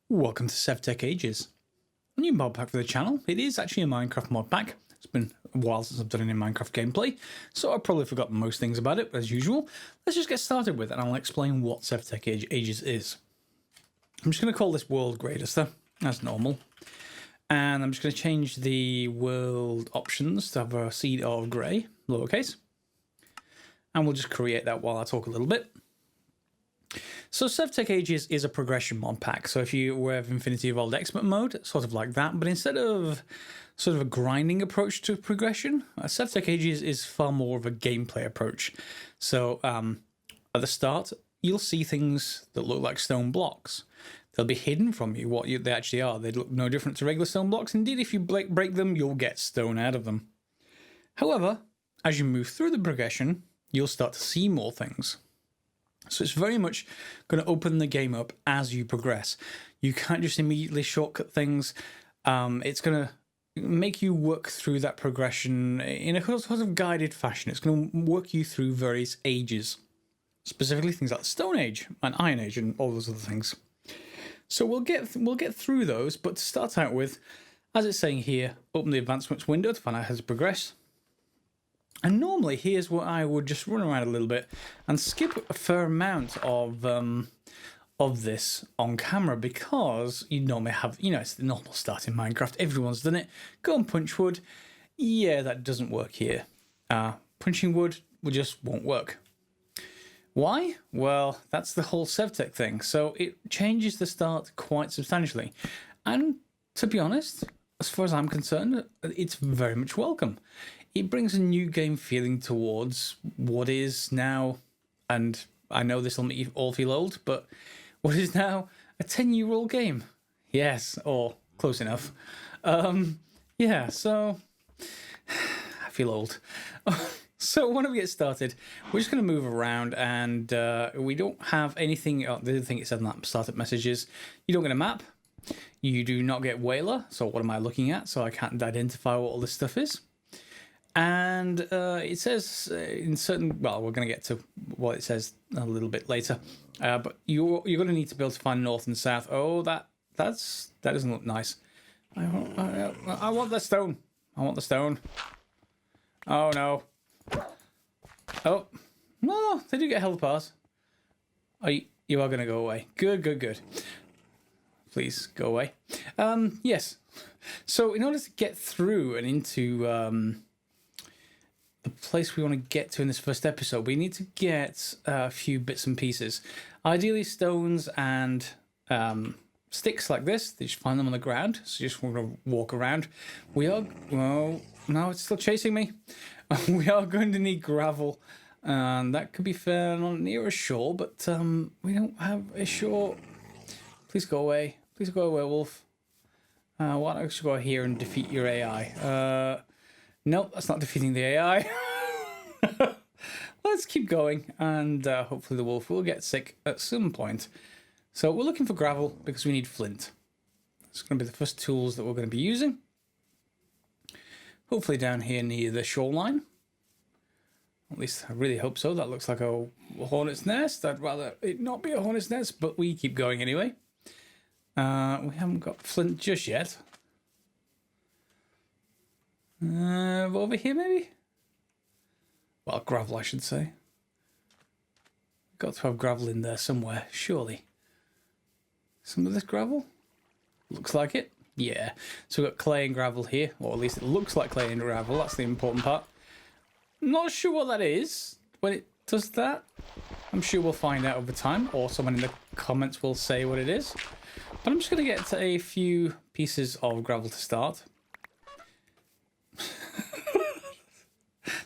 Welcome to Sevtech Ages, a new mod pack for the channel. It is actually a Minecraft mod pack. It's been a while since I've done any Minecraft gameplay, so I've probably forgotten most things about it, but as usual, let's just get started with it and I'll explain what Sevtech Ages is. I'm just going to call this World Grey Duster, as normal, and I'm just going to change the world options to have a seed of grey, lowercase, and we'll just create that while I talk a little bit. So Sevtech Ages is a progression mod pack. So if you're aware of Infinity Evolved Expert mode, sort of like that, but instead of sort of a grinding approach to progression, Sevtech Ages is far more of a gameplay approach. So at the start, you'll see things that look like stone blocks. They'll be hidden from you what they actually are. They look no different to regular stone blocks. Indeed, if you break them, you'll get stone out of them. However, as you move through the progression, you'll start to see more things. So it's very much going to open the game up as you progress. You can't just immediately shortcut things. It's going to make you work through that progression in a sort of guided fashion. It's going to work you through various ages, specifically things like the Stone Age and Iron Age and all those other things. So we'll get through those, but to start out with, as it's saying here, open the advancements window to find out how to progress. And normally, here's what I would just run around a little bit and skip a fair amount of this on camera because you normally have, it's the normal start in Minecraft. Everyone's done it. Go and punch wood. Yeah, that doesn't work here. Punching wood just won't work. Why? Well, that's the whole Sevtech thing. So it changes the start quite substantially. And to be honest, as far as I'm concerned, it's very much welcome. It brings a new game feeling towards what is now, and I know this will make you all feel old, but what is now a 10-year-old game. Yes, or close enough. Yeah, so I feel old. So why don't we get started? We're just going to move around, and we don't have anything. The other thing it said in that startup message is you don't get a map. You do not get Whaler. So what am I looking at? So I can't identify what all this stuff is. And it says in certain, well, we're going to get to what it says a little bit later. But you're going to need to be able to find north and south. Oh, that doesn't look nice. I want the stone. I want the stone. Oh no. Oh no, they do get health bars. Oh, you are going to go away. Good. Please go away. Yes. So in order to get through and into the place we want to get to in this first episode, we need to get a few bits and pieces. Ideally stones and sticks like this. They just find them on the ground, so just want to walk around. Well, no, it's still chasing me. We are going to need gravel, and that could be found near a shore, but we don't have a shore. Please go away, werewolf. Why don't I just go here and defeat your AI? Nope, that's not defeating the AI. Let's keep going, and hopefully the wolf will get sick at some point. So we're looking for gravel because we need flint. It's going to be the first tools that we're going to be using. Hopefully down here near the shoreline. At least I really hope so. That looks like a hornet's nest. I'd rather it not be a hornet's nest, but we keep going anyway. We haven't got flint just yet. Over here maybe? Well, gravel I should say. Got to have gravel in there somewhere, surely. Some of this gravel? Looks like it. Yeah. So we've got clay and gravel here, or at least it looks like clay and gravel. That's the important part. Not sure what that is when it does that. I'm sure we'll find out over time, or someone in the comments will say what it is. But I'm just going to get a few pieces of gravel to start.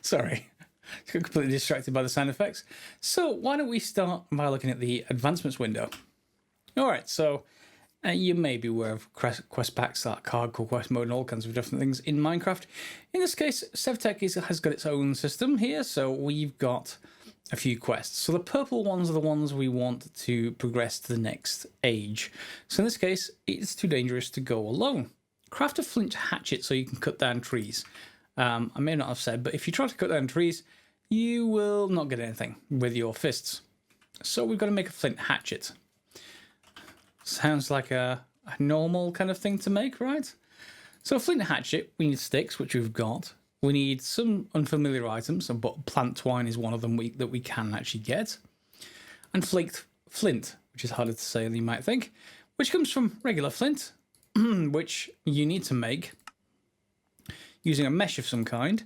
Sorry, I got completely distracted by the sound effects. So why don't we start by looking at the advancements window? All right, so you may be aware of quest packs like hardcore quest mode and all kinds of different things in Minecraft. In this case, Sevtech has got its own system here, so we've got a few quests. So the purple ones are the ones we want to progress to the next age. So in this case, it's too dangerous to go alone. Craft a flint hatchet so you can cut down trees. I may not have said, but if you try to cut down trees, you will not get anything with your fists. So we've got to make a flint hatchet. Sounds like a normal kind of thing to make, right? So flint hatchet, we need sticks, which we've got. We need some unfamiliar items, but plant twine is one of them that we can actually get. And flint, which is harder to say than you might think, which comes from regular flint, which you need to make using a mesh of some kind.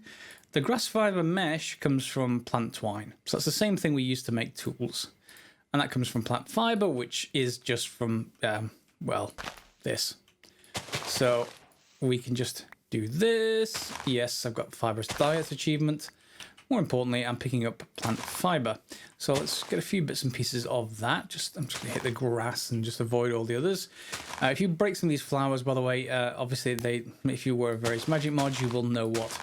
The grass fiber mesh comes from plant twine. So that's the same thing we use to make tools. And that comes from plant fiber, which is just from, well, this. So we can just do this. Yes, I've got fibrous diet achievement. More importantly, I'm picking up plant fiber. So let's get a few bits and pieces of that. I'm just going to hit the grass and just avoid all the others. If you break some of these flowers, by the way, obviously if you were various magic mods, you will know what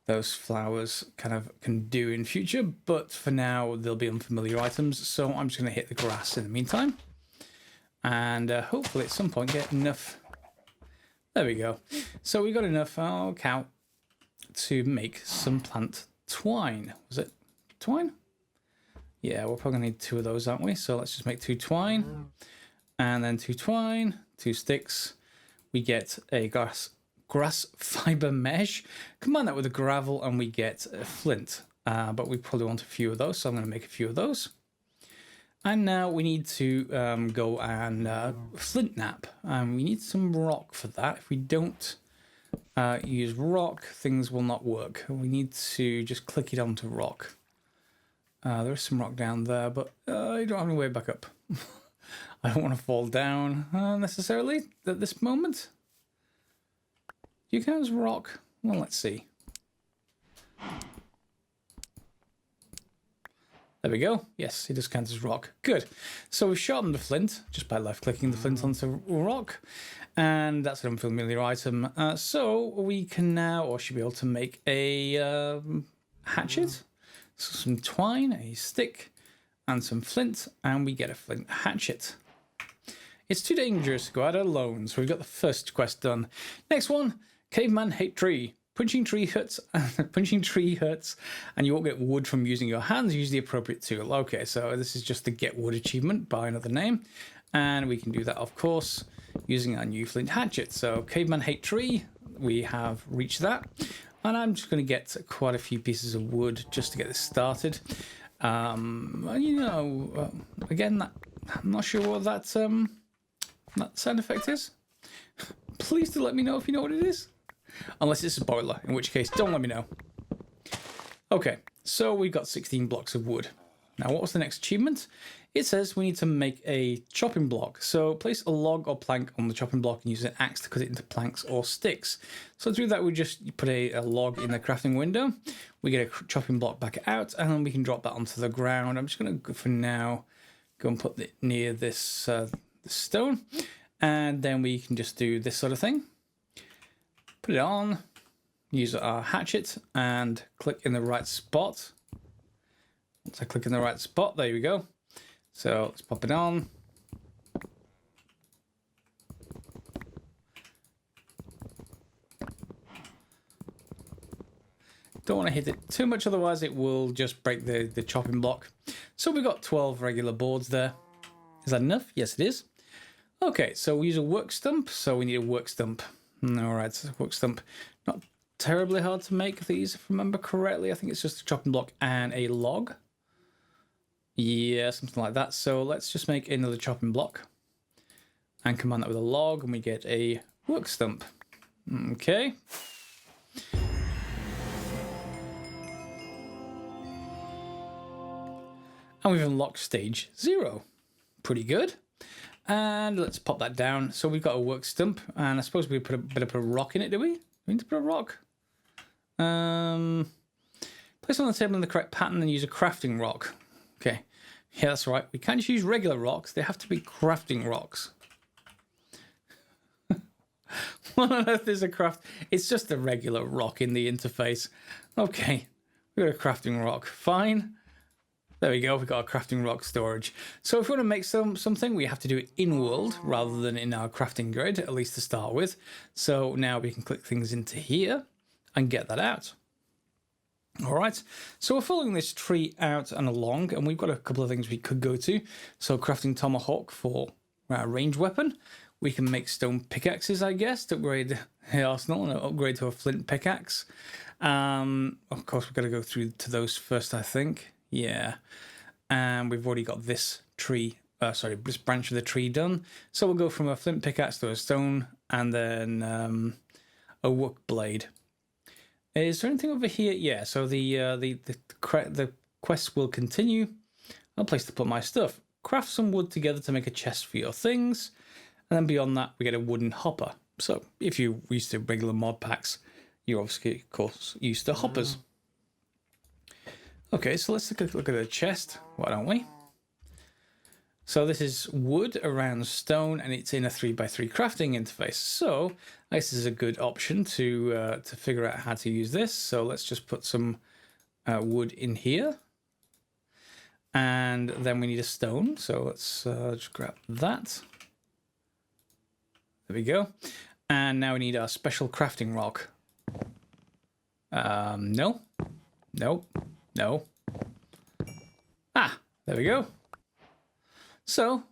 those flowers kind of can do in future. But for now, they'll be unfamiliar items. So I'm just going to hit the grass in the meantime. And hopefully at some point get enough. There we go. So we got enough, cow, to make some plant twine. Was it twine? Yeah, we're probably gonna need 2 of those, aren't we? So let's just make 2 twine, and then 2 twine, 2 sticks. We get a grass fiber mesh. Combine that with a gravel, and we get a flint. But we probably want a few of those, so I'm gonna make a few of those. And now we need to go and flint nap. We need some rock for that. If we don't use rock, things will not work. We need to just click it onto rock. There's some rock down there, but I don't have any way back up. I don't want to fall down necessarily at this moment. Do you count as rock? Well, let's see. There we go. Yes, it does count as rock. Good. So we've sharpened the flint just by left-clicking the flint onto rock. And that's an unfamiliar item. So we can now, or should be able to make a hatchet. So some twine, a stick, and some flint. And we get a flint hatchet. It's too dangerous to go out alone. So we've got the first quest done. Next one, caveman hate tree. Punching tree hurts, and you won't get wood from using your hands. Use the appropriate tool. Okay, so this is just the get wood achievement by another name, and we can do that, of course, using our new flint hatchet. So caveman hate tree, we have reached that, and I'm just going to get quite a few pieces of wood just to get this started. Again, I'm not sure what that sound effect is. Please do let me know if you know what it is. Unless it's a boiler, in which case, don't let me know. Okay, so we got 16 blocks of wood. Now, what was the next achievement? It says we need to make a chopping block. So place a log or plank on the chopping block and use an axe to cut it into planks or sticks. So to do that, we just put a log in the crafting window. We get a chopping block back out, and then we can drop that onto the ground. I'm just going to, for now, go and put it near this stone. And then we can just do this sort of thing. Put it on, use our hatchet, and click in the right spot. Once I click in the right spot, there we go. So let's pop it on. Don't want to hit it too much, otherwise it will just break the chopping block. So we've got 12 regular boards there. Is that enough? Yes, it is. Okay, so we use a work stump, so we need a work stump. All right, so work stump, not terribly hard to make these, if I remember correctly. I think it's just a chopping block and a log. Yeah, something like that. So let's just make another chopping block and combine that with a log, and we get a work stump. Okay. And we've unlocked stage 0. Pretty good. And let's pop that down. So we've got a work stump, and I suppose we put a bit of a rock in it, do we? We need to put a rock. Place it on the table in the correct pattern and use a crafting rock. Okay. Yeah, that's right. We can't just use regular rocks. They have to be crafting rocks. What on earth is a craft? It's just a regular rock in the interface. Okay. We've got a crafting rock. Fine. There we go, we've got our crafting rock storage. So if we want to make something, we have to do it in-world rather than in our crafting grid, at least to start with. So now we can click things into here and get that out. All right, so we're following this tree out and along, and we've got a couple of things we could go to. So crafting tomahawk for our ranged weapon. We can make stone pickaxes, I guess, to upgrade the arsenal and upgrade to a flint pickaxe. Of course, we've got to go through to those first, I think. Yeah. And we've already got this tree, this branch of the tree done. So we'll go from a flint pickaxe to a stone and then a work blade. Is there anything over here? Yeah, so the quest will continue. A place to put my stuff. Craft some wood together to make a chest for your things. And then beyond that, we get a wooden hopper. So if you're used to regular mod packs, you're obviously, of course, used to hoppers. Okay, so let's take a look at the chest, why don't we? So this is wood around stone, and it's in a 3x3 crafting interface. So this is a good option to figure out how to use this. So let's just put some wood in here. And then we need a stone. So let's just grab that. There we go. And now we need our special crafting rock. No. Ah, there we go. So,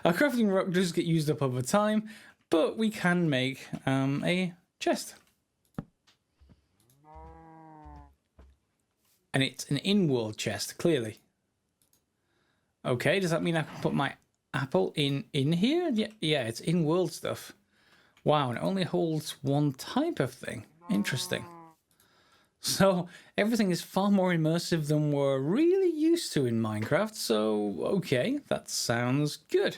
our crafting rock does get used up over time, but we can make a chest. And it's an in-world chest, clearly. Okay, does that mean I can put my apple in here? Yeah, it's in-world stuff. Wow, and it only holds one type of thing. Interesting. So everything is far more immersive than we're really used to in Minecraft. So, okay, that sounds good.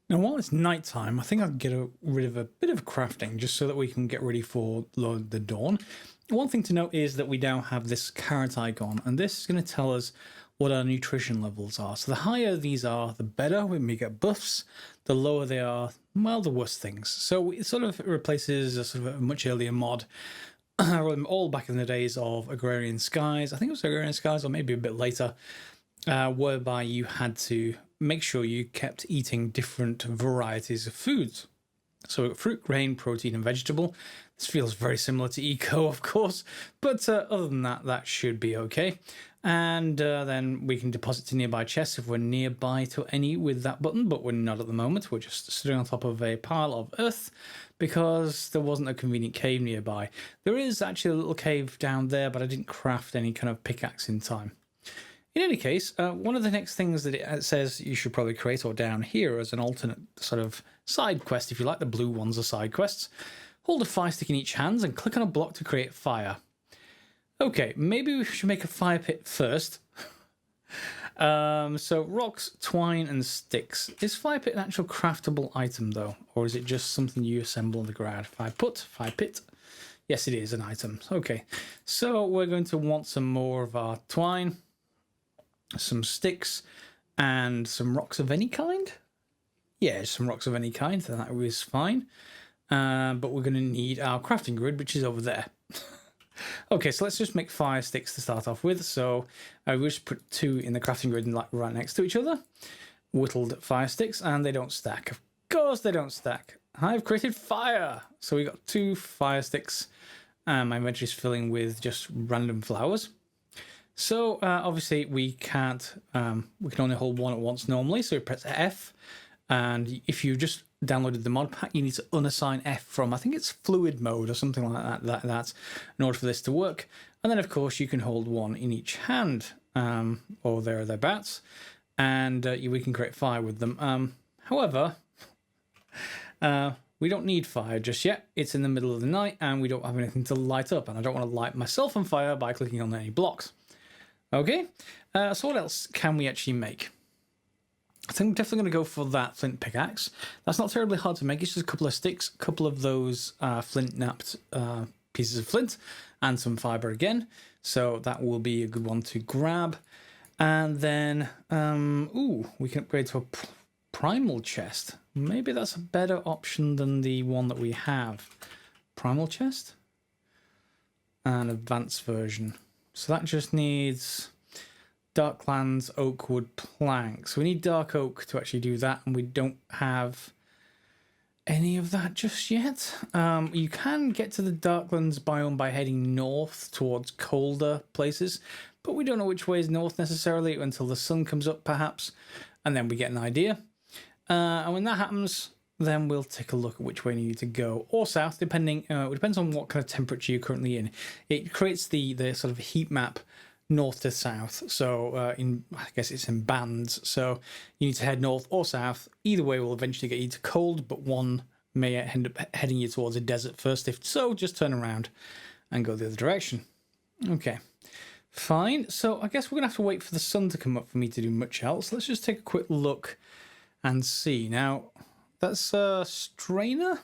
Now, while it's nighttime, I think I'll get rid of a bit of crafting just so that we can get ready for the dawn. One thing to note is that we now have this carrot icon, and this is going to tell us what our nutrition levels are. So the higher these are, the better when we get buffs. The lower they are, well, the worse things. So it sort of replaces a sort of a much earlier mod, all back in the days of Agrarian Skies. I think it was Agrarian Skies, or maybe a bit later, whereby you had to make sure you kept eating different varieties of foods. So fruit, grain, protein, and vegetable. This feels very similar to eco, of course, but other than that, that should be okay. And then we can deposit to nearby chests if we're nearby to any with that button, but we're not at the moment. We're just sitting on top of a pile of earth because there wasn't a convenient cave nearby. There is actually a little cave down there, but I didn't craft any kind of pickaxe in time. In any case, one of the next things that it says you should probably create, or down here as an alternate sort of side quest, if you like, the blue ones are side quests. Hold a fire stick in each hand and click on a block to create fire. Okay, maybe we should make a fire pit first. So rocks, twine, and sticks. Is fire pit an actual craftable item though, or is it just something you assemble on the ground? Fire pit. Yes, it is an item. Okay, so we're going to want some more of our twine, some sticks, and some rocks of any kind. Yeah, some rocks of any kind. That was fine. But we're going to need our crafting grid, which is over there. Okay, so let's just make fire sticks to start off with. So I will just put 2 in the crafting grid and like right next to each other. Whittled fire sticks, and they don't stack. Of course they don't stack. I've created fire. So we got 2 fire sticks. My inventory is filling with just random flowers. So obviously we can't, we can only hold one at once normally. So we press F. And if you just downloaded the mod pack, you need to unassign F from, I think it's fluid mode or something like that in order for this to work. And then, of course, you can hold 1 in each hand, or thereabouts, and we can create fire with them. However, we don't need fire just yet. It's in the middle of the night, and we don't have anything to light up, and I don't want to light myself on fire by clicking on any blocks. Okay, so what else can we actually make? I think I'm definitely going to go for that flint pickaxe. That's not terribly hard to make. It's just a couple of sticks, a couple of those flint napped pieces of flint, and some fiber again. So that will be a good one to grab. And then, we can upgrade to a primal chest. Maybe that's a better option than the one that we have. Primal chest? An advanced version. So that just needs Darklands oak wood planks. We need dark oak to actually do that, and we don't have any of that just yet. You can get to the Darklands biome by heading north towards colder places, but we don't know which way is north necessarily until the sun comes up, perhaps. and then we get an idea. And when that happens, then we'll take a look at which way you need to go, or south, depending. It depends on what kind of temperature you're currently in. It creates the sort of heat map north to south. So I guess it's in bands. So you need to head north or south. Either way will eventually get you to cold, but one may end up heading you towards a desert first. If so, just turn around and go the other direction. Okay, fine. So I guess we're gonna have to wait for the sun to come up for me to do much else. Let's just take a quick look and see. Now, that's a strainer,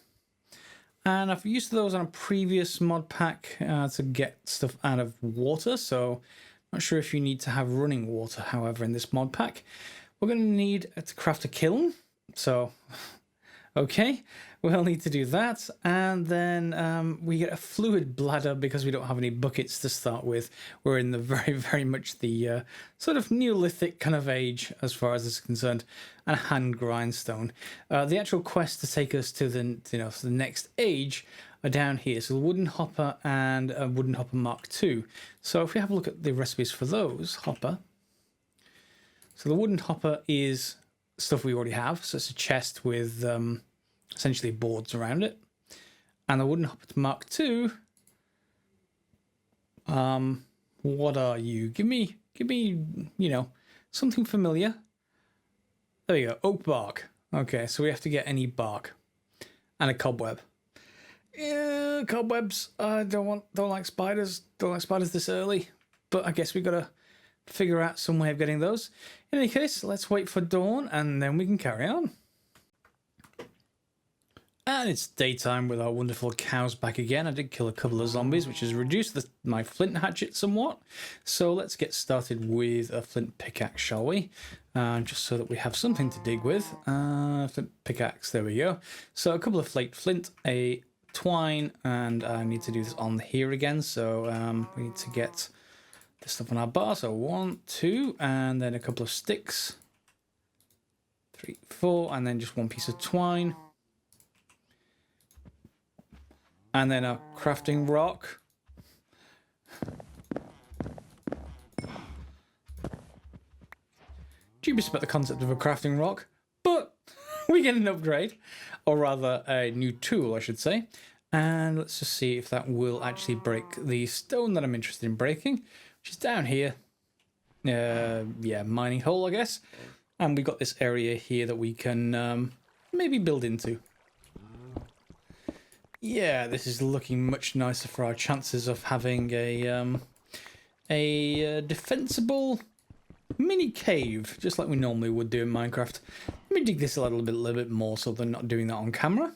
and I've used those on a previous mod pack to get stuff out of water, so I'm not sure if you need to have running water. However, in this mod pack, we're going to need to craft a kiln, so okay, we'll need to do that, and then we get a fluid bladder because we don't have any buckets to start with. We're in the very much the sort of Neolithic kind of age as far as this is concerned, and a hand grindstone. The actual quest to take us to the to the next age are down here. So the wooden hopper and a wooden hopper Mark II. So if we have a look at the recipes for those hopper, so the wooden hopper is stuff we already have. So it's a chest with essentially boards around it, and the wooden hopper Mark II. What are you? Give me, something familiar. There you go, oak bark. Okay, so we have to get any bark and a cobweb. Yeah, cobwebs. I don't like spiders. Don't like spiders this early. But I guess we gotta figure out some way of getting those. In any case, let's wait for dawn and then we can carry on. And it's daytime with our wonderful cows back again. I did kill a couple of zombies, which has reduced my flint hatchet somewhat. So let's get started with a flint pickaxe, shall we? Just so that we have something to dig with. Flint pickaxe, there we go. So a couple of flint, a twine, and I need to do this on here again. So we need to get this stuff on our bar. So 1, 2, and then a couple of sticks. 3, 4, and then just one piece of twine. And then a crafting rock. Dubious about the concept of a crafting rock, but we get an upgrade, or rather a new tool, I should say. And let's just see if that will actually break the stone that I'm interested in breaking, which is down here. Yeah, mining hole, I guess. And we've got this area here that we can maybe build into. Yeah, this is looking much nicer for our chances of having a defensible mini cave, just like we normally would do in Minecraft. Let me dig this a little bit more so they're not doing that on camera.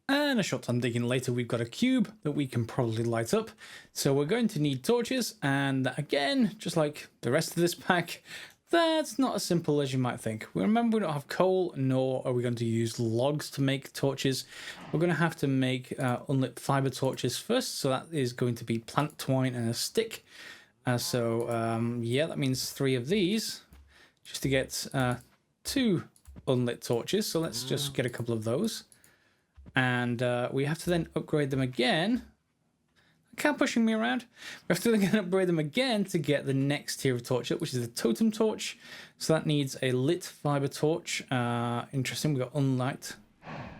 And a short time digging later, we've got a cube that we can probably light up. So we're going to need torches, and again, just like the rest of this pack, that's not as simple as you might think. Remember, we don't have coal, nor are we going to use logs to make torches. We're going to have to make unlit fiber torches first, so that is going to be plant twine and a stick. Yeah, that means 3 of these, just to get 2 unlit torches. So let's just get a couple of those. And we have to then upgrade them again. Cow pushing me around. We have to then upgrade them again to get the next tier of torch up, which is the totem torch. So that needs a lit fiber torch. Interesting, we've got unlight.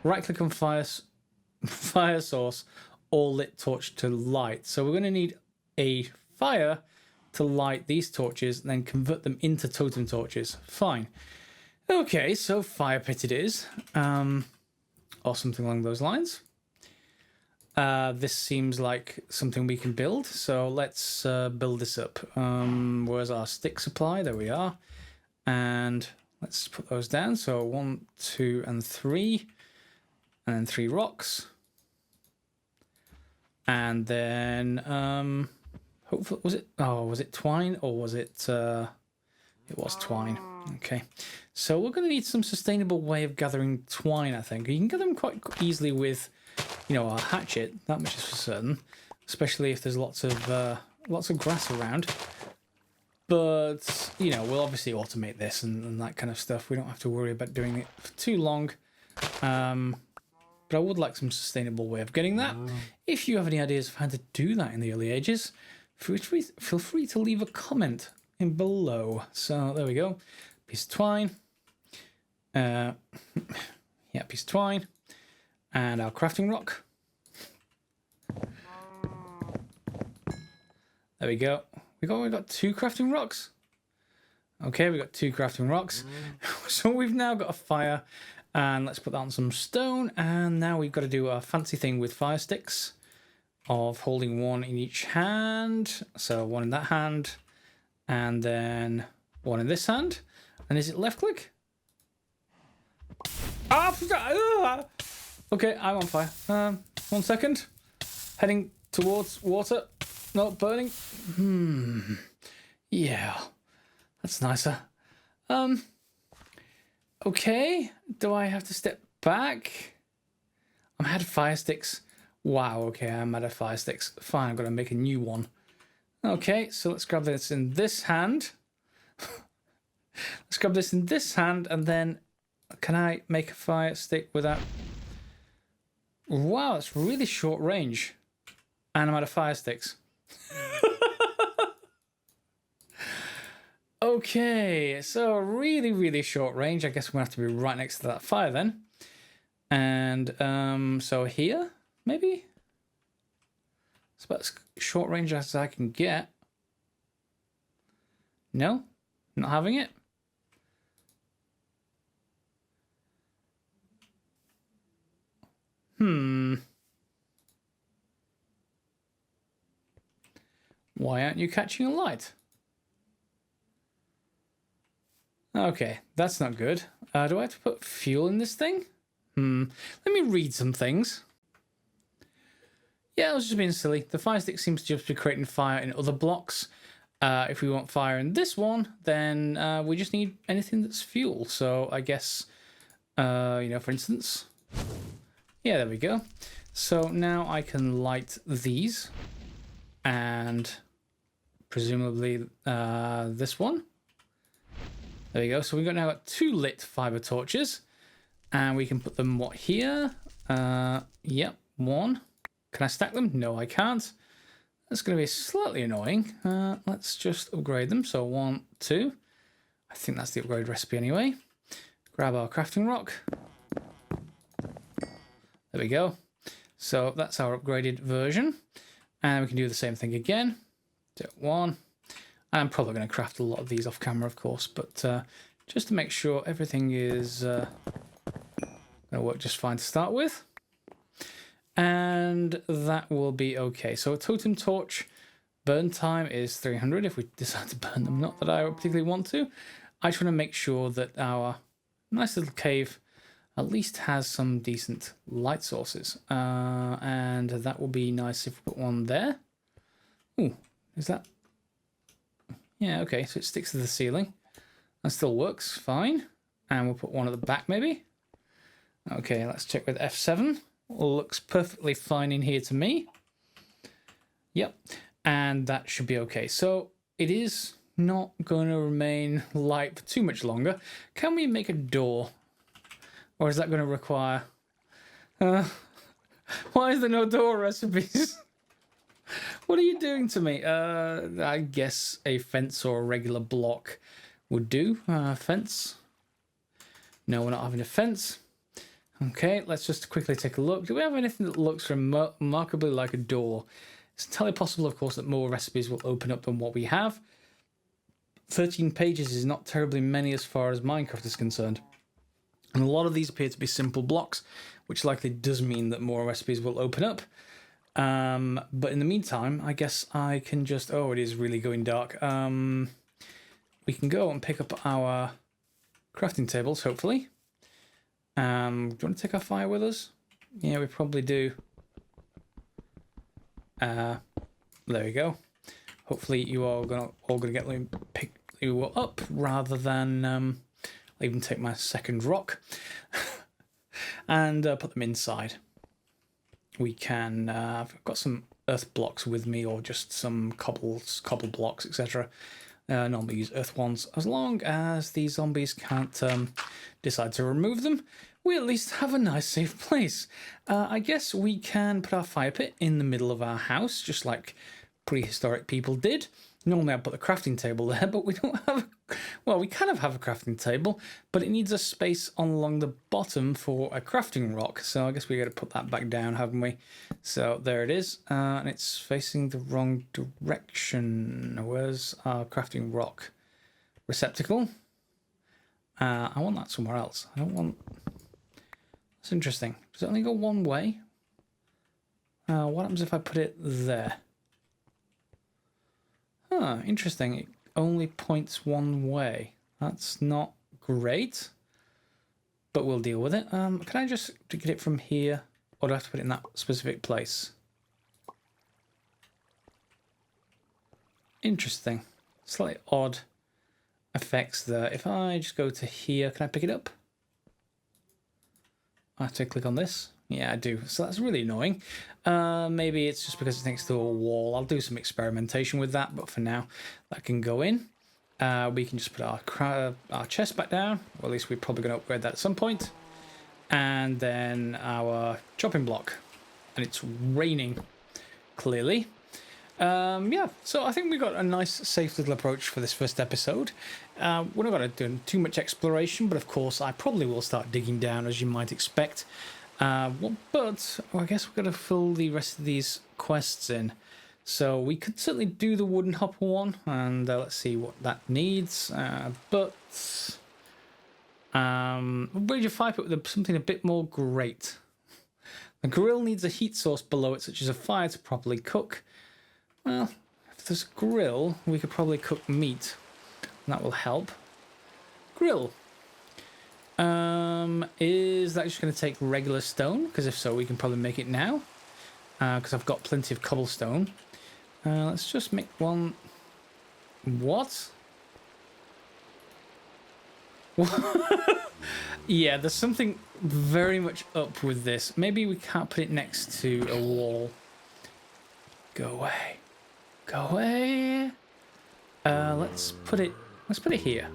Right click on fire source, or lit torch to light. So we're going to need a fire to light these torches, and then convert them into totem torches. Fine. Okay, so fire pit it is. Or something along those lines. This seems like something we can build, so let's build this up. Where's our stick supply? There we are. And let's put those down. So 1, 2, and 3. And then 3 rocks. And then, hopefully, was it twine, or was it, it was twine. Okay. So we're going to need some sustainable way of gathering twine, I think. You can gather them quite easily with, our hatchet, that much is for certain, especially if there's lots of grass around. But we'll obviously automate this and that kind of stuff. We don't have to worry about doing it for too long. But I would like some sustainable way of getting that. If you have any ideas of how to do that in the early ages, feel free to leave a comment in below. So there we go. Piece of twine. Yeah, piece of twine. And our crafting rock. There we go. We got 2 crafting rocks. Okay, we got 2 crafting rocks. So we've now got a fire. And let's put that on some stone. And now we've got to do a fancy thing with fire sticks of holding 1 in each hand. So 1 in that hand. And then 1 in this hand. And is it left click? Okay, I'm on fire. 1 second. Heading towards water. No, burning. Yeah, that's nicer. Okay, do I have to step back? I'm out of fire sticks. Wow, okay, I'm out of fire sticks. Fine, I've got to make a new one. Okay, so let's grab this in this hand. Let's grab this in this hand, and then can I make a fire stick without... Wow, that's really short range. And I'm out of fire sticks. Okay, so really, really short range. I guess we're going to have to be right next to that fire then. And so here, maybe? It's about as short range as I can get. No? Not having it? Why aren't you catching a light? Okay, that's not good. Do I have to put fuel in this thing? Let me read some things. Yeah, I was just being silly. The fire stick seems to just be creating fire in other blocks. If we want fire in this one, then we just need anything that's fuel. So I guess, you know, for instance, yeah, there we go. So now I can light these and presumably this one. There we go. So we've now got 2 lit fiber torches, and we can put them here? Yep, 1. Can I stack them? No, I can't. That's going to be slightly annoying. Let's just upgrade them. So 1, 2. I think that's the upgrade recipe anyway. Grab our crafting rock. There we go. So that's our upgraded version, and we can do the same thing again. Do 1. I'm probably going to craft a lot of these off camera, of course, but just to make sure everything is going to work just fine to start with. And that will be okay. So a totem torch burn time is 300 if we decide to burn them. Not that I particularly want to. I just want to make sure that our nice little cave at least has some decent light sources. And that will be nice if we put one there. Ooh, is that... Yeah, okay, so it sticks to the ceiling. That still works fine. And we'll put one at the back, maybe. Okay, let's check with F7. Looks perfectly fine in here to me. Yep, and that should be okay. So it is not going to remain light for too much longer. Can we make a door? Or is that going to require... why is there no door recipes? What are you doing to me? I guess a fence or a regular block would do. Fence. No, we're not having a fence. Okay, let's just quickly take a look. Do we have anything that looks remarkably like a door? It's entirely possible, of course, that more recipes will open up than what we have. 13 pages is not terribly many as far as Minecraft is concerned. And a lot of these appear to be simple blocks, which likely does mean that more recipes will open up. But in the meantime, I guess I can just... Oh, it is really going dark. We can go and pick up our crafting tables, hopefully. Do you want to take our fire with us? Yeah, we probably do. There we go. Hopefully you are all gonna get me pick you up rather than I'll even take my second rock and put them inside. We can. I've got some earth blocks with me, or just some cobble blocks, etc. Normally use earth ones. As long as these zombies can't decide to remove them, we at least have a nice safe place. I guess we can put our fire pit in the middle of our house, just like prehistoric people did. Normally I'd put the crafting table there, but we don't have... Well, we kind of have a crafting table, but it needs a space along the bottom for a crafting rock. So I guess we got to put that back down, haven't we? So there it is. And it's facing the wrong direction. Where's our crafting rock receptacle? I want that somewhere else. I don't want... That's interesting. Does it only go one way? What happens if I put it there? Huh, interesting. It only points one way. That's not great, but we'll deal with it. Can I just get it from here, or do I have to put it in that specific place? Interesting. Slightly odd effects there. If I just go to here, can I pick it up? I have to click on this. Yeah, I do. So that's really annoying. Maybe it's just because it's next to a wall. I'll do some experimentation with that, but for now, that can go in. We can just put our chest back down, or at least we're probably going to upgrade that at some point. And then our chopping block. And it's raining, clearly. Yeah, so I think we got a nice, safe little approach for this first episode. We're not going to do too much exploration, but of course, I probably will start digging down, as you might expect. But I guess we're going to fill the rest of these quests in. So we could certainly do the wooden hopper one, and let's see what that needs. But upgrade your fire pit with something a bit more great. The grill needs a heat source below it, such as a fire to properly cook. Well, if there's a grill, we could probably cook meat. And that will help. Grill. Is that just going to take regular stone? Because if so, we can probably make it now. Because I've got plenty of cobblestone. Let's just make one. What? Yeah, there's something very much up with this. Maybe we can't put it next to a wall. Go away. Go away. Let's put it here.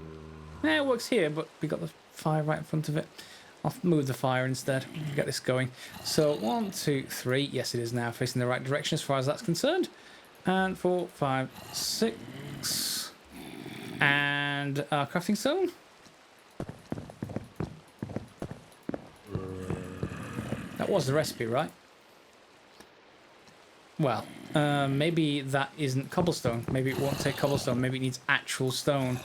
Yeah, it works here, but we got the fire right in front of it. I'll move the fire instead. Get this going. So 1, 2, 3. Yes, it is now facing the right direction as far as that's concerned. And 4, 5, 6. And our crafting stone. That was the recipe, right? Well, maybe that isn't cobblestone. Maybe it won't take cobblestone. Maybe it needs actual stone,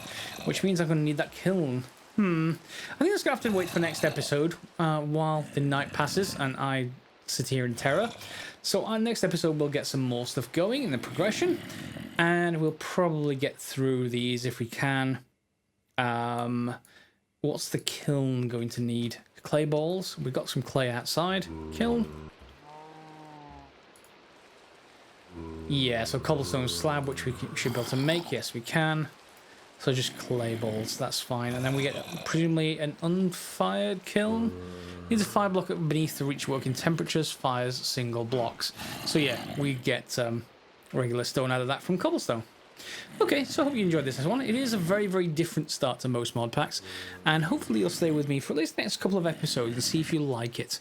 which means I'm going to need that kiln. I think I'm just going to have to wait for next episode while the night passes and I sit here in terror. So our next episode we'll get some more stuff going in the progression, and we'll probably get through these if we can. What's the kiln going to need? Clay balls. We've got some clay outside. Kiln. Yeah, so cobblestone slab, which we should be able to make. Yes, we can. So just clay balls, that's fine. And then we get presumably an unfired kiln. Needs a fire block beneath to reach working temperatures. Fires single blocks. So yeah, we get regular stone out of that from cobblestone. Okay, so I hope you enjoyed this one. It is a very, very different start to most mod packs, and hopefully you'll stay with me for at least the next couple of episodes and see if you like it.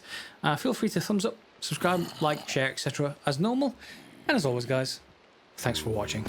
Feel free to thumbs up, subscribe, like, share, etc. as normal. And as always, guys, thanks for watching.